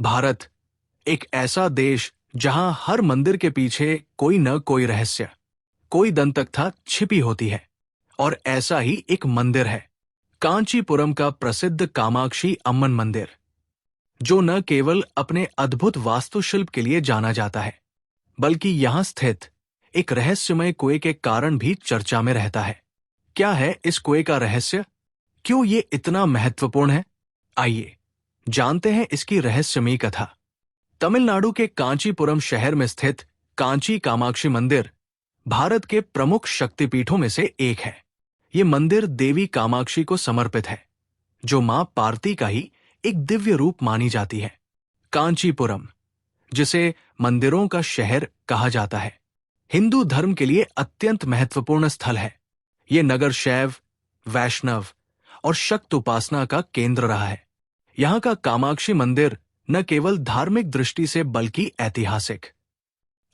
भारत एक ऐसा देश जहां हर मंदिर के पीछे कोई न कोई रहस्य, कोई दंतकथा छिपी होती है। और ऐसा ही एक मंदिर है, कांचीपुरम का प्रसिद्ध कामाक्षी अम्मन मंदिर, जो न केवल अपने अद्भुत वास्तुशिल्प के लिए जाना जाता है, बल्कि यहां स्थित एक रहस्यमय कुएं के कारण भी चर्चा में रहता है। क्या है इस कुएं का रहस्य? क्यों ये इतना महत्वपूर्ण है? आइए जानते हैं इसकी रहस्यमयी कथा। तमिलनाडु के कांचीपुरम शहर में स्थित कांची कामाक्षी मंदिर भारत के प्रमुख शक्तिपीठों में से एक है। ये मंदिर देवी कामाक्षी को समर्पित है, जो मां पार्वती का ही एक दिव्य रूप मानी जाती है। कांचीपुरम, जिसे मंदिरों का शहर कहा जाता है, हिंदू धर्म के लिए अत्यंत महत्वपूर्ण स्थल है। ये नगर शैव, वैष्णव और शक्त उपासना का केंद्र रहा है। यहाँ का कामाक्षी मंदिर न केवल धार्मिक दृष्टि से बल्कि ऐतिहासिक,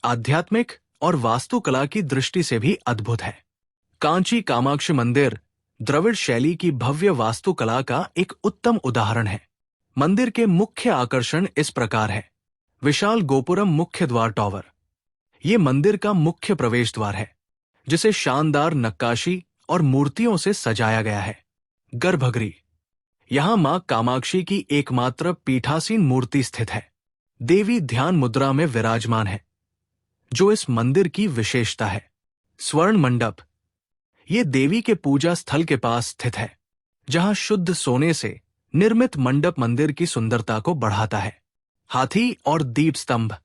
आध्यात्मिक और वास्तुकला की दृष्टि से भी अद्भुत है। कांची कामाक्षी मंदिर द्रविड़ शैली की भव्य वास्तुकला का एक उत्तम उदाहरण है। मंदिर के मुख्य आकर्षण इस प्रकार है। विशाल गोपुरम मुख्य द्वार टॉवर, ये मंदिर का मुख्य प्रवेश द्वार है, जिसे शानदार नक्काशी और मूर्तियों से सजाया गया है। गर्भगृह, यहां मां कामाक्षी की एकमात्र पीठासीन मूर्ति स्थित है। देवी ध्यान मुद्रा में विराजमान है, जो इस मंदिर की विशेषता है। स्वर्ण मंडप, ये देवी के पूजा स्थल के पास स्थित है, जहां शुद्ध सोने से निर्मित मंडप मंदिर की सुंदरता को बढ़ाता है। हाथी और दीप स्तंभ,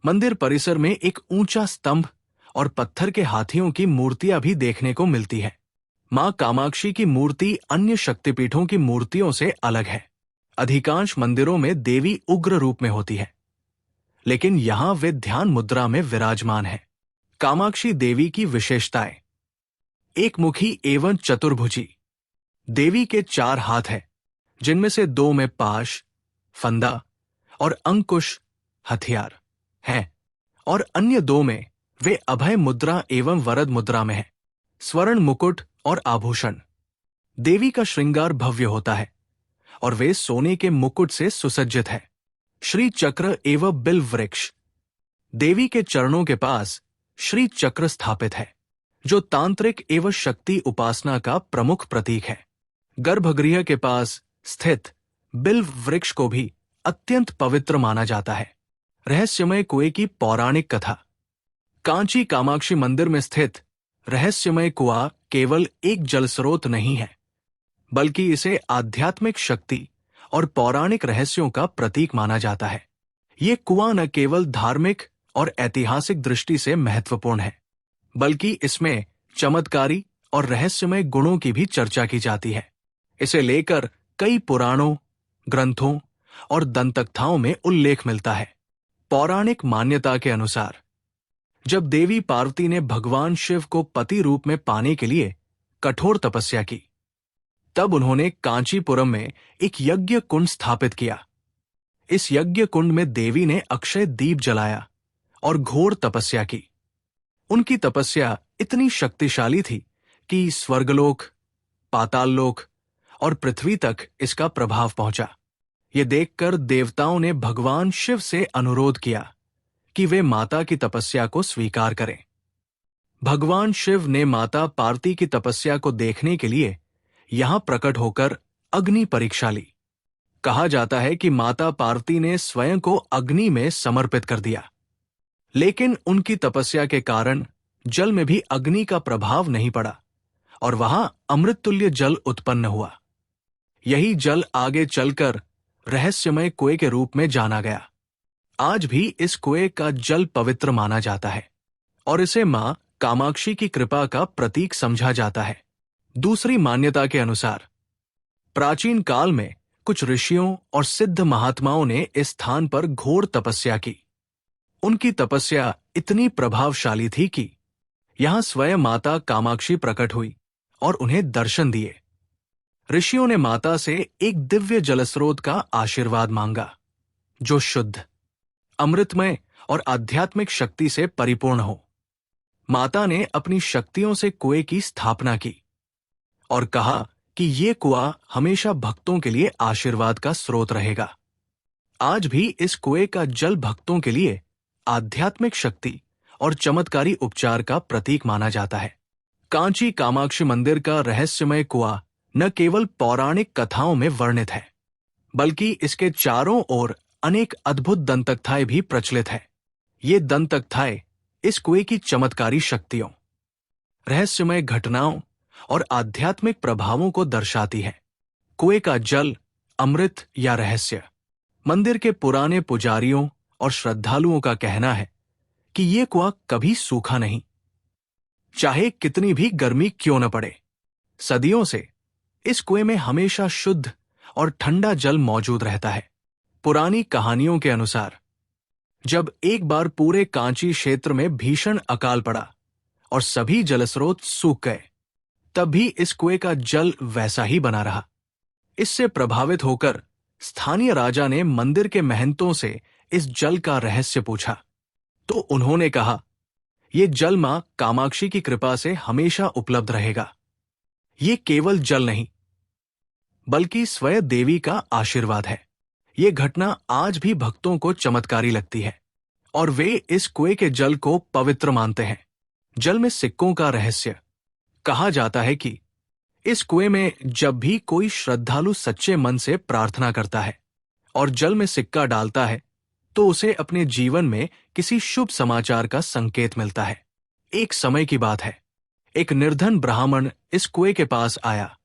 मंदिर परिसर में एक ऊंचा स्तंभ और पत्थर के हाथियों की मूर्तियां भी देखने को मिलती है। मां कामाक्षी की मूर्ति अन्य शक्तिपीठों की मूर्तियों से अलग है। अधिकांश मंदिरों में देवी उग्र रूप में होती है, लेकिन यहां वे ध्यान मुद्रा में विराजमान है। कामाक्षी देवी की विशेषताएं: एक मुखी एवं चतुर्भुजी, देवी के 4 हाथ हैं, जिनमें से 2 में पाश, फंदा और अंकुश हथियार हैं, और अन्य 2 में वे अभय मुद्रा एवं वरद मुद्रा में हैं। स्वर्ण मुकुट और आभूषण, देवी का श्रृंगार भव्य होता है और वे सोने के मुकुट से सुसज्जित है। श्री चक्र एवं बिल्व वृक्ष, देवी के चरणों के पास श्री चक्र स्थापित है, जो तांत्रिक एवं शक्ति उपासना का प्रमुख प्रतीक है। गर्भगृह के पास स्थित बिल्व वृक्ष को भी अत्यंत पवित्र माना जाता है। रहस्यमय कुएं की पौराणिक कथा। कांची कामाक्षी मंदिर में स्थित रहस्यमय कुआं केवल एक जल स्रोत नहीं है, बल्कि इसे आध्यात्मिक शक्ति और पौराणिक रहस्यों का प्रतीक माना जाता है। ये कुआं न केवल धार्मिक और ऐतिहासिक दृष्टि से महत्वपूर्ण है, बल्कि इसमें चमत्कारी और रहस्यमय गुणों की भी चर्चा की जाती है। इसे लेकर कई पुराणों, ग्रंथों और दंतकथाओं में उल्लेख मिलता है। पौराणिक मान्यता के अनुसार, जब देवी पार्वती ने भगवान शिव को पति रूप में पाने के लिए कठोर तपस्या की, तब उन्होंने कांचीपुरम में एक यज्ञ कुंड स्थापित किया। इस यज्ञ कुंड में देवी ने अक्षय दीप जलाया और घोर तपस्या की। उनकी तपस्या इतनी शक्तिशाली थी कि स्वर्गलोक, पाताललोक और पृथ्वी तक इसका प्रभाव पहुंचा। ये देखकर देवताओं ने भगवान शिव से अनुरोध किया कि वे माता की तपस्या को स्वीकार करें। भगवान शिव ने माता पार्वती की तपस्या को देखने के लिए यहां प्रकट होकर अग्नि परीक्षा ली। कहा जाता है कि माता पार्वती ने स्वयं को अग्नि में समर्पित कर दिया, लेकिन उनकी तपस्या के कारण जल में भी अग्नि का प्रभाव नहीं पड़ा और वहां अमृततुल्य जल उत्पन्न हुआ। यही जल आगे चलकर रहस्यमय कुएं के रूप में जाना गया। आज भी इस कुएं का जल पवित्र माना जाता है और इसे मां कामाक्षी की कृपा का प्रतीक समझा जाता है। दूसरी मान्यता के अनुसार, प्राचीन काल में कुछ ऋषियों और सिद्ध महात्माओं ने इस स्थान पर घोर तपस्या की। उनकी तपस्या इतनी प्रभावशाली थी कि यहां स्वयं माता कामाक्षी प्रकट हुई और उन्हें दर्शन दिए। ऋषियों ने माता से एक दिव्य जलस्रोत का आशीर्वाद मांगा, जो शुद्ध, अमृतमय और आध्यात्मिक शक्ति से परिपूर्ण हो। माता ने अपनी शक्तियों से कुएं की स्थापना की और कहा कि ये कुआं हमेशा भक्तों के लिए आशीर्वाद का स्रोत रहेगा। आज भी इस कुएं का जल भक्तों के लिए आध्यात्मिक शक्ति और चमत्कारी उपचार का प्रतीक माना जाता है। कांची कामाक्षी मंदिर का रहस्यमय कुआं न केवल पौराणिक कथाओं में वर्णित है, बल्कि इसके चारों ओर अनेक अद्भुत दंतकथाएं भी प्रचलित है। ये दंतकथाएं इस कुएं की चमत्कारी शक्तियों, रहस्यमय घटनाओं और आध्यात्मिक प्रभावों को दर्शाती है। कुएं का जल अमृत या रहस्य। मंदिर के पुराने पुजारियों और श्रद्धालुओं का कहना है कि ये कुआं कभी सूखा नहीं, चाहे कितनी भी गर्मी क्यों न पड़े। सदियों से इस कुएं में हमेशा शुद्ध और ठंडा जल मौजूद रहता है। पुरानी कहानियों के अनुसार जब एक बार पूरे कांची क्षेत्र में भीषण अकाल पड़ा और सभी जलस्रोत सूख गए, तब भी इस कुएं का जल वैसा ही बना रहा। इससे प्रभावित होकर स्थानीय राजा ने मंदिर के महंतों से इस जल का रहस्य पूछा, तो उन्होंने कहा, ये जल मां कामाक्षी की कृपा से हमेशा उपलब्ध रहेगा। ये केवल जल नहीं, बल्कि स्वयं देवी का आशीर्वाद है। ये घटना आज भी भक्तों को चमत्कारी लगती है और वे इस कुएं के जल को पवित्र मानते हैं। जल में सिक्कों का रहस्य। कहा जाता है कि इस कुएं में जब भी कोई श्रद्धालु सच्चे मन से प्रार्थना करता है और जल में सिक्का डालता है, तो उसे अपने जीवन में किसी शुभ समाचार का संकेत मिलता है। एक समय की बात है, एक निर्धन ब्राह्मण इस कुएं के पास आया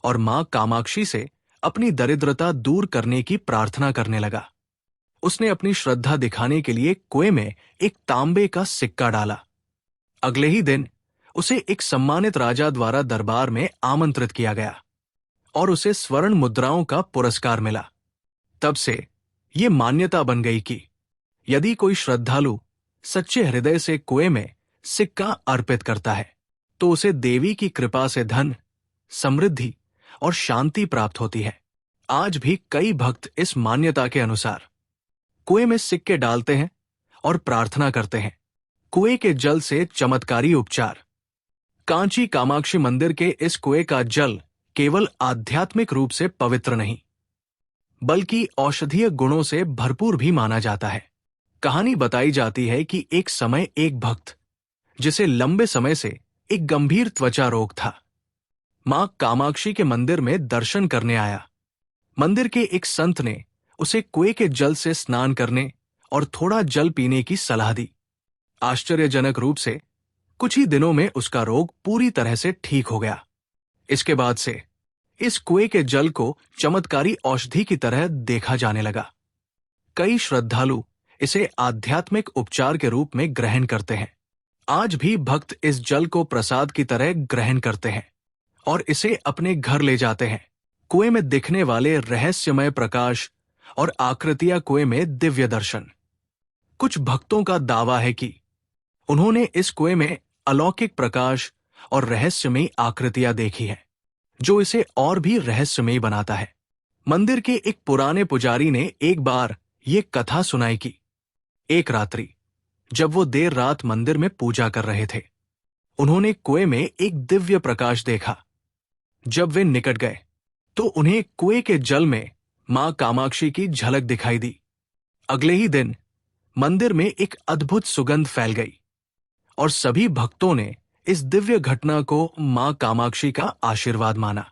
और मां कामाक्षी से अपनी दरिद्रता दूर करने की प्रार्थना करने लगा। उसने अपनी श्रद्धा दिखाने के लिए कुएं में एक तांबे का सिक्का डाला। अगले ही दिन उसे एक सम्मानित राजा द्वारा दरबार में आमंत्रित किया गया और उसे स्वर्ण मुद्राओं का पुरस्कार मिला। तब से ये मान्यता बन गई कि यदि कोई श्रद्धालु सच्चे हृदय से कुएं में सिक्का अर्पित करता है, तो उसे देवी की कृपा से धन, समृद्धि और शांति प्राप्त होती है। आज भी कई भक्त इस मान्यता के अनुसार कुएं में सिक्के डालते हैं और प्रार्थना करते हैं। कुएं के जल से चमत्कारी उपचार। कांची कामाक्षी मंदिर के इस कुएं का जल केवल आध्यात्मिक रूप से पवित्र नहीं, बल्कि औषधीय गुणों से भरपूर भी माना जाता है। कहानी बताई जाती है कि एक समय एक भक्त, जिसे लंबे समय से एक गंभीर त्वचा रोग था, मां कामाक्षी के मंदिर में दर्शन करने आया। मंदिर के एक संत ने उसे कुएं के जल से स्नान करने और थोड़ा जल पीने की सलाह दी। आश्चर्यजनक रूप से कुछ ही दिनों में उसका रोग पूरी तरह से ठीक हो गया। इसके बाद से इस कुएं के जल को चमत्कारी औषधि की तरह देखा जाने लगा। कई श्रद्धालु इसे आध्यात्मिक उपचार के रूप में ग्रहण करते हैं। आज भी भक्त इस जल को प्रसाद की तरह ग्रहण करते हैं और इसे अपने घर ले जाते हैं। कुएं में दिखने वाले रहस्यमय प्रकाश और आकृतियां कुएं में दिव्य दर्शन। कुछ भक्तों का दावा है कि उन्होंने इस कुएं में अलौकिक प्रकाश और रहस्यमयी आकृतियां देखी है, जो इसे और भी रहस्यमयी बनाता है। मंदिर के एक पुराने पुजारी ने एक बार ये कथा सुनाई कि एक रात्रि जब वो देर रात मंदिर में पूजा कर रहे थे, उन्होंने कुएं में एक दिव्य प्रकाश देखा। जब वे निकट गए तो उन्हें कुएं के जल में मां कामाक्षी की झलक दिखाई दी। अगले ही दिन मंदिर में एक अद्भुत सुगंध फैल गई और सभी भक्तों ने इस दिव्य घटना को मां कामाक्षी का आशीर्वाद माना।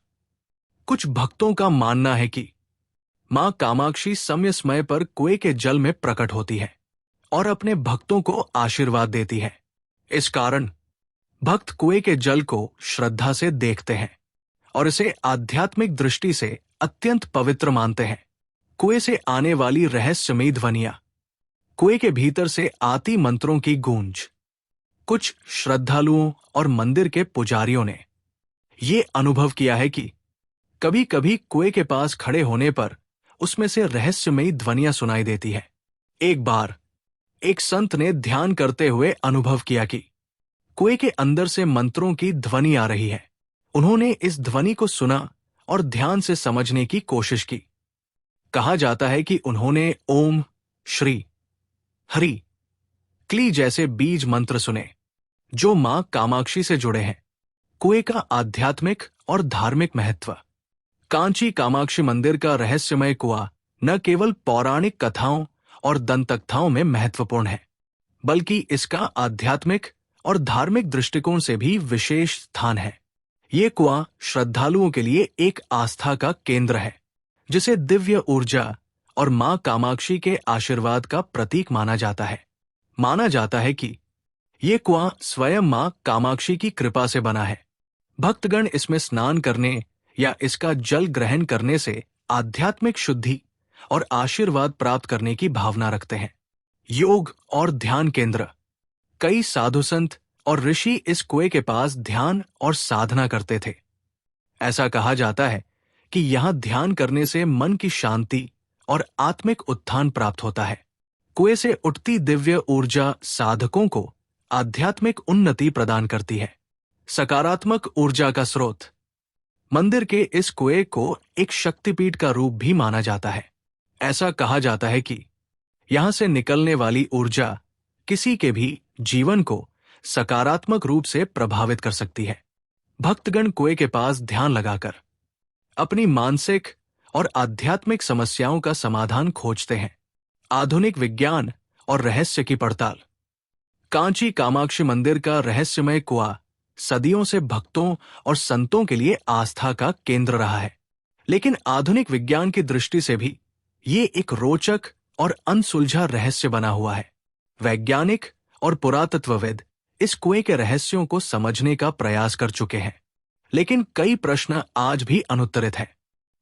कुछ भक्तों का मानना है कि मां कामाक्षी समय समय पर कुएं के जल में प्रकट होती है और अपने भक्तों को आशीर्वाद देती है। इस कारण भक्त कुएं के जल को श्रद्धा से देखते हैं और इसे आध्यात्मिक दृष्टि से अत्यंत पवित्र मानते हैं। कुएं से आने वाली रहस्यमयी ध्वनियां, कुएं के भीतर से आती मंत्रों की गूंज। कुछ श्रद्धालुओं और मंदिर के पुजारियों ने ये अनुभव किया है कि कभी कभी कुएं के पास खड़े होने पर उसमें से रहस्यमयी ध्वनियां सुनाई देती है। एक बार एक संत ने ध्यान करते हुए अनुभव किया कि कुएं के अंदर से मंत्रों की ध्वनि आ रही है। उन्होंने इस ध्वनि को सुना और ध्यान से समझने की कोशिश की। कहा जाता है कि उन्होंने ओम, श्री, हरि, क्ली जैसे बीज मंत्र सुने, जो मां कामाक्षी से जुड़े हैं। कुएं का आध्यात्मिक और धार्मिक महत्व। कांची कामाक्षी मंदिर का रहस्यमय कुआं न केवल पौराणिक कथाओं और दंतकथाओं में महत्वपूर्ण है, बल्कि इसका आध्यात्मिक और धार्मिक दृष्टिकोण से भी विशेष स्थान है। ये कुआं श्रद्धालुओं के लिए एक आस्था का केंद्र है, जिसे दिव्य ऊर्जा और मां कामाक्षी के आशीर्वाद का प्रतीक माना जाता है। माना जाता है कि ये कुआं स्वयं मां कामाक्षी की कृपा से बना है। भक्तगण इसमें स्नान करने या इसका जल ग्रहण करने से आध्यात्मिक शुद्धि और आशीर्वाद प्राप्त करने की भावना रखते हैं। योग और ध्यान केंद्र। कई साधु संत और ऋषि इस कुएं के पास ध्यान और साधना करते थे। ऐसा कहा जाता है कि यहां ध्यान करने से मन की शांति और आत्मिक उत्थान प्राप्त होता है। कुएं से उठती दिव्य ऊर्जा साधकों को आध्यात्मिक उन्नति प्रदान करती है। सकारात्मक ऊर्जा का स्रोत। मंदिर के इस कुएं को एक शक्तिपीठ का रूप भी माना जाता है। ऐसा कहा जाता है कि यहां से निकलने वाली ऊर्जा किसी के भी जीवन को सकारात्मक रूप से प्रभावित कर सकती है। भक्तगण कुएं के पास ध्यान लगाकर अपनी मानसिक और आध्यात्मिक समस्याओं का समाधान खोजते हैं। आधुनिक विज्ञान और रहस्य की पड़ताल। कांची कामाक्षी मंदिर का रहस्यमय कुआं सदियों से भक्तों और संतों के लिए आस्था का केंद्र रहा है, लेकिन आधुनिक विज्ञान की दृष्टि से भी ये एक रोचक और अनसुलझा रहस्य बना हुआ है। वैज्ञानिक और पुरातत्वविद इस कुएं के रहस्यों को समझने का प्रयास कर चुके हैं, लेकिन कई प्रश्न आज भी अनुत्तरित हैं।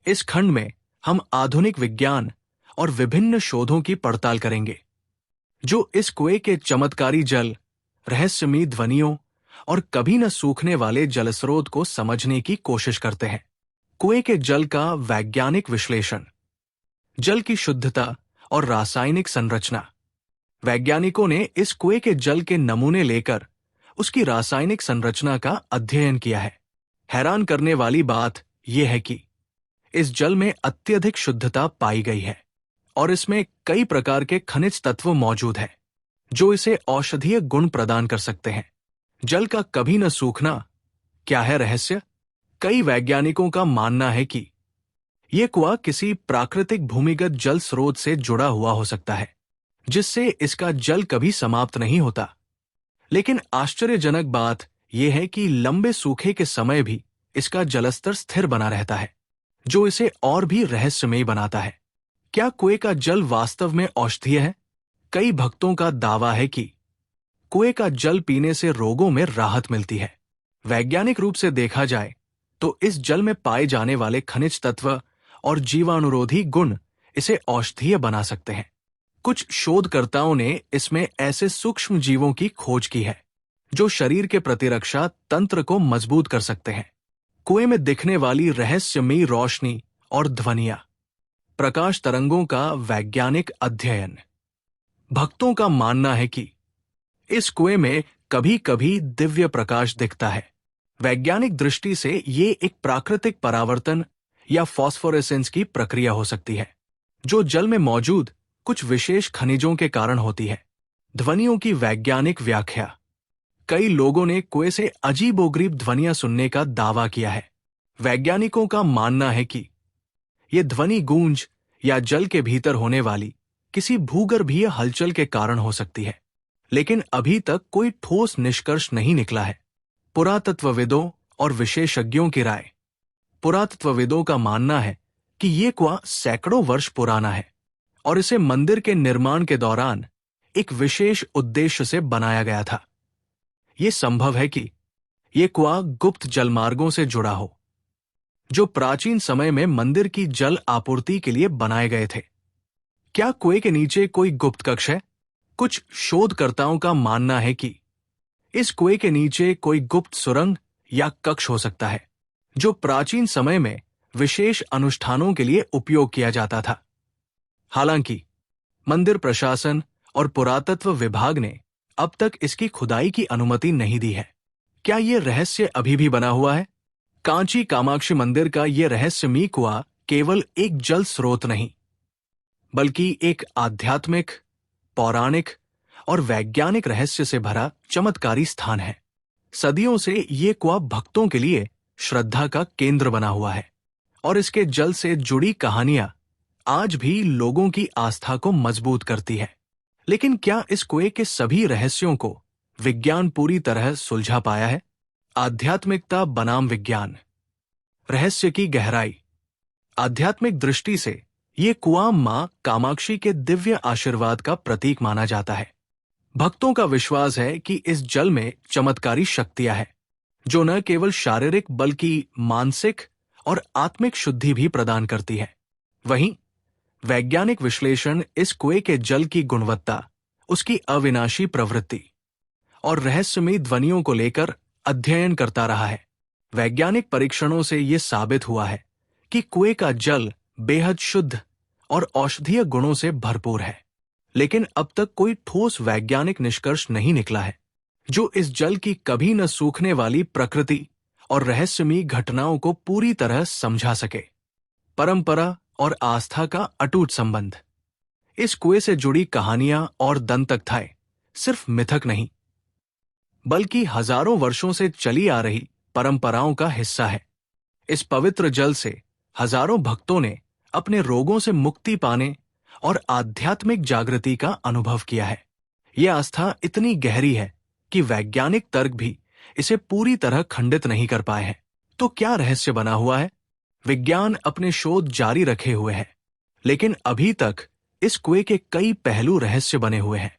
इस खंड में हम आधुनिक विज्ञान और विभिन्न शोधों की पड़ताल करेंगे, जो इस कुएं के चमत्कारी जल, रहस्यमयी ध्वनियों और कभी न सूखने वाले जलस्रोत को समझने की कोशिश करते हैं। कुएं के जल का वैज्ञानिक विश्लेषण। जल की शुद्धता और रासायनिक संरचना। वैज्ञानिकों ने इस कुएं के जल के नमूने लेकर उसकी रासायनिक संरचना का अध्ययन किया है। हैरान करने वाली बात यह है कि इस जल में अत्यधिक शुद्धता पाई गई है और इसमें कई प्रकार के खनिज तत्व मौजूद हैं, जो इसे औषधीय गुण प्रदान कर सकते हैं। जल का कभी न सूखना, क्या है रहस्य? कई वैज्ञानिकों का मानना है कि यह कुआं किसी प्राकृतिक भूमिगत जल स्रोत से जुड़ा हुआ हो सकता है, जिससे इसका जल कभी समाप्त नहीं होता। लेकिन आश्चर्यजनक बात यह है कि लंबे सूखे के समय भी इसका जलस्तर स्थिर बना रहता है, जो इसे और भी रहस्यमयी बनाता है। क्या कुएं का जल वास्तव में औषधीय है? कई भक्तों का दावा है कि कुएं का जल पीने से रोगों में राहत मिलती है। वैज्ञानिक रूप से देखा जाए तो इस जल में पाए जाने वाले खनिज तत्व और जीवाणुरोधी गुण इसे औषधीय बना सकते हैं। कुछ शोधकर्ताओं ने इसमें ऐसे सूक्ष्म जीवों की खोज की है, जो शरीर के प्रतिरक्षा तंत्र को मजबूत कर सकते हैं। कुएं में दिखने वाली रहस्यमयी रोशनी और ध्वनियां। प्रकाश तरंगों का वैज्ञानिक अध्ययन। भक्तों का मानना है कि इस कुएं में कभी कभी दिव्य प्रकाश दिखता है। वैज्ञानिक दृष्टि से ये एक प्राकृतिक परावर्तन या फॉस्फोरेसेंस की प्रक्रिया हो सकती है, जो जल में मौजूद कुछ विशेष खनिजों के कारण होती है। ध्वनियों की वैज्ञानिक व्याख्या। कई लोगों ने कुएं से अजीबोगरीब ध्वनियां सुनने का दावा किया है। वैज्ञानिकों का मानना है कि ये ध्वनि गूंज या जल के भीतर होने वाली किसी भूगर्भीय हलचल के कारण हो सकती है, लेकिन अभी तक कोई ठोस निष्कर्ष नहीं निकला है। पुरातत्वविदों और विशेषज्ञों की राय। पुरातत्वविदों का मानना है कि ये कुआं सैकड़ों वर्ष पुराना है और इसे मंदिर के निर्माण के दौरान एक विशेष उद्देश्य से बनाया गया था। ये संभव है कि ये कुआं गुप्त जलमार्गों से जुड़ा हो, जो प्राचीन समय में मंदिर की जल आपूर्ति के लिए बनाए गए थे। क्या कुएं के नीचे कोई गुप्त कक्ष है? कुछ शोधकर्ताओं का मानना है कि इस कुएं के नीचे कोई गुप्त सुरंग या कक्ष हो सकता है, जो प्राचीन समय में विशेष अनुष्ठानों के लिए उपयोग किया जाता था। हालांकि मंदिर प्रशासन और पुरातत्व विभाग ने अब तक इसकी खुदाई की अनुमति नहीं दी है। क्या यह रहस्य अभी भी बना हुआ है? कांची कामाक्षी मंदिर का यह रहस्यमयी कुआं केवल एक जल स्रोत नहीं, बल्कि एक आध्यात्मिक, पौराणिक और वैज्ञानिक रहस्य से भरा चमत्कारी स्थान है। सदियों से ये कुआं भक्तों के लिए श्रद्धा का केंद्र बना हुआ है और इसके जल से जुड़ी कहानियां आज भी लोगों की आस्था को मजबूत करती है। लेकिन क्या इस कुएं के सभी रहस्यों को विज्ञान पूरी तरह सुलझा पाया है? आध्यात्मिकता बनाम विज्ञान। रहस्य की गहराई। आध्यात्मिक दृष्टि से ये कुआं मां कामाक्षी के दिव्य आशीर्वाद का प्रतीक माना जाता है। भक्तों का विश्वास है कि इस जल में चमत्कारी शक्तियां हैं, जो न केवल शारीरिक बल्कि मानसिक और आत्मिक शुद्धि भी प्रदान करती है। वहीं वैज्ञानिक विश्लेषण इस कुएं के जल की गुणवत्ता, उसकी अविनाशी प्रवृत्ति और रहस्यमयी ध्वनियों को लेकर अध्ययन करता रहा है। वैज्ञानिक परीक्षणों से यह साबित हुआ है कि कुएं का जल बेहद शुद्ध और औषधीय गुणों से भरपूर है। लेकिन अब तक कोई ठोस वैज्ञानिक निष्कर्ष नहीं निकला है जो इस जल की कभी न सूखने वाली प्रकृति और रहस्यमयी घटनाओं को पूरी तरह समझा सके। परंपरा और आस्था का अटूट संबंध। इस कुएं से जुड़ी कहानियां और दंतकथाएं सिर्फ मिथक नहीं, बल्कि हजारों वर्षों से चली आ रही परंपराओं का हिस्सा है। इस पवित्र जल से हजारों भक्तों ने अपने रोगों से मुक्ति पाने और आध्यात्मिक जागृति का अनुभव किया है। यह आस्था इतनी गहरी है कि वैज्ञानिक तर्क भी इसे पूरी तरह खंडित नहीं कर पाए हैं। तो क्या रहस्य बना हुआ है? विज्ञान अपने शोध जारी रखे हुए है, लेकिन अभी तक इस कुएं के कई पहलू रहस्य बने हुए हैं।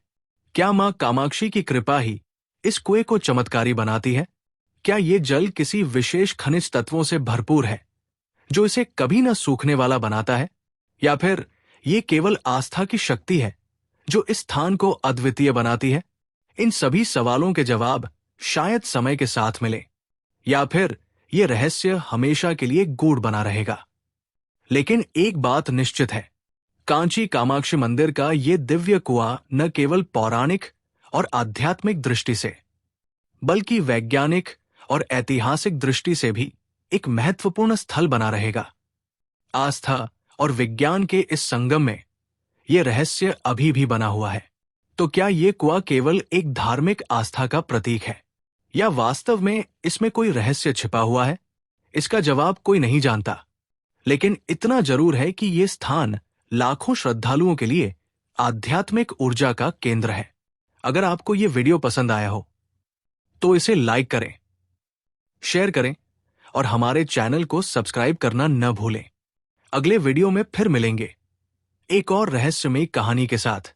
क्या मां कामाक्षी की कृपा ही इस कुएं को चमत्कारी बनाती है? क्या ये जल किसी विशेष खनिज तत्वों से भरपूर है जो इसे कभी न सूखने वाला बनाता है? या फिर ये केवल आस्था की शक्ति है जो इस स्थान को अद्वितीय बनाती है? इन सभी सवालों के जवाब शायद समय के साथ मिले, या फिर ये रहस्य हमेशा के लिए गूढ़ बना रहेगा। लेकिन एक बात निश्चित है, कांची कामाक्षी मंदिर का ये दिव्य कुआं न केवल पौराणिक और आध्यात्मिक दृष्टि से, बल्कि वैज्ञानिक और ऐतिहासिक दृष्टि से भी एक महत्वपूर्ण स्थल बना रहेगा। आस्था और विज्ञान के इस संगम में यह रहस्य अभी भी बना हुआ है। तो क्या ये कुआं केवल एक धार्मिक आस्था का प्रतीक है, या वास्तव में इसमें कोई रहस्य छिपा हुआ है? इसका जवाब कोई नहीं जानता, लेकिन इतना जरूर है कि ये स्थान लाखों श्रद्धालुओं के लिए आध्यात्मिक ऊर्जा का केंद्र है। अगर आपको ये वीडियो पसंद आया हो तो इसे लाइक करें, शेयर करें और हमारे चैनल को सब्सक्राइब करना न भूलें। अगले वीडियो में फिर मिलेंगे एक और रहस्यमयी कहानी के साथ।